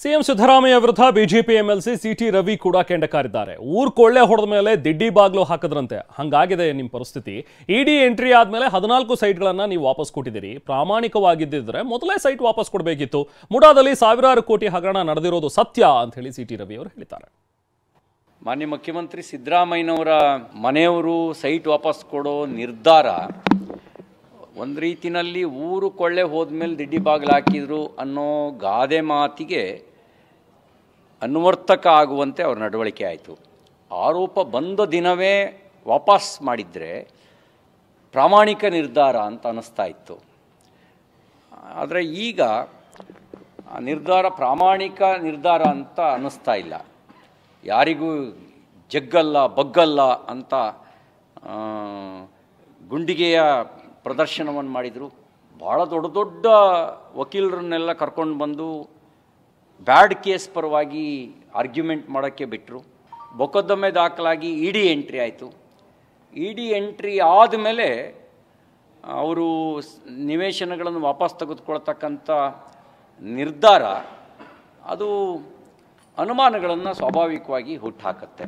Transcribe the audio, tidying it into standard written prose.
CM Siddaramaiah ವಿರುದ್ಧ BJP MLC city Ravi ಕೂಡ ಕೆಂಡಕಾರಿದ್ದಾರೆ. ಊರ್ ಕೊಳ್ಳೆ ಹೊಡೆದ ಮೇಲೆ ದಿಡ್ಡಿ ಬಾಗ್ಲು ಹಾಕದ್ರಂತೆ. ಹಂಗಾಗಿದೆ ನಿಮ್ಮ ಪರಿಸ್ಥಿತಿ. ಇಡಿ ಎಂಟ್ರಿ ಆದ್ಮೇಲೆ 14 ಸೈಟ್ಗಳನ್ನ ನೀವು ವಾಪಸ್ ಕೊಟ್ಟಿದ್ದೀರಿ. ಪ್ರಾಮಾಣಿಕವಾಗಿದ್ದಿದ್ರೆ ಮೊದಲೇ ಸೈಟ್ ವಾಪಸ್ ಕೊಡಬೇಕಿತ್ತು. ಮುಡಾದಲ್ಲಿ ಸಾವಿರಾರು ಕೋಟಿ ಹಗರಣ ನಡೆದಿರೋದು ಸತ್ಯ ಅಂತ ಹೇಳಿ ಸಿಟಿ ರವಿ ಅವರು ಹೇಳಿದ್ದಾರೆ. ಮಾನ್ಯ ಮುಖ್ಯಮಂತ್ರಿ ಸಿದ್ದರಾಮಯ್ಯನವರ ಮನೆಯವರು ಸೈಟ್ ವಾಪಸ್ ಕೊಡೋ ನಿರ್ಧಾರ ಒಂದು ರೀತಿಯಲ್ಲಿ ಊರು ಕೊಳ್ಳೆ ಹೋದ್ಮೇಲೆ ದಿಡ್ಡಿ ಬಾಗಿಲು ಹಾಕಿದ್ರು ಅನ್ನೋ ಗಾದೆ ಮಾತಿಗೆ ಅನ್ವರ್ಥಕ ಆಗುವಂತೆ ಅವ್ರ ನಡವಳಿಕೆ ಆಯಿತು. ಆರೋಪ ಬಂದ ದಿನವೇ ವಾಪಸ್ ಮಾಡಿದರೆ ಪ್ರಾಮಾಣಿಕ ನಿರ್ಧಾರ ಅಂತ ಅನ್ನಿಸ್ತಾ ಇತ್ತು. ಆದರೆ ಈಗ ನಿರ್ಧಾರ ಪ್ರಾಮಾಣಿಕ ನಿರ್ಧಾರ ಅಂತ ಅನ್ನಿಸ್ತಾ ಇಲ್ಲ. ಯಾರಿಗೂ ಜಗ್ಗಲ್ಲ ಬಗ್ಗಲ್ಲ ಅಂತ ಗುಂಡಿಗೆಯ ಪ್ರದರ್ಶನವನ್ನು ಮಾಡಿದರು. ಭಾಳ ದೊಡ್ಡ ದೊಡ್ಡ ವಕೀಲರನ್ನೆಲ್ಲ ಕರ್ಕೊಂಡು ಬಂದು ಬ್ಯಾಡ್ ಕೇಸ್ ಪರವಾಗಿ ಆರ್ಗ್ಯುಮೆಂಟ್ ಮಾಡೋಕ್ಕೆ ಬಿಟ್ಟರು. ಮೊಕದ್ದಮೆ ದಾಖಲಾಗಿ ಇಡಿ ಎಂಟ್ರಿ ಆಯಿತು. ಇಡಿ ಎಂಟ್ರಿ ಆದಮೇಲೆ ಅವರು ನಿವೇಶನಗಳನ್ನು ವಾಪಸ್ ತೆಗೆದುಕೊಳ್ತಕ್ಕಂಥ ನಿರ್ಧಾರ ಅದು ಅನುಮಾನಗಳನ್ನು ಸ್ವಾಭಾವಿಕವಾಗಿ ಹುಟ್ಟುಹಾಕುತ್ತೆ.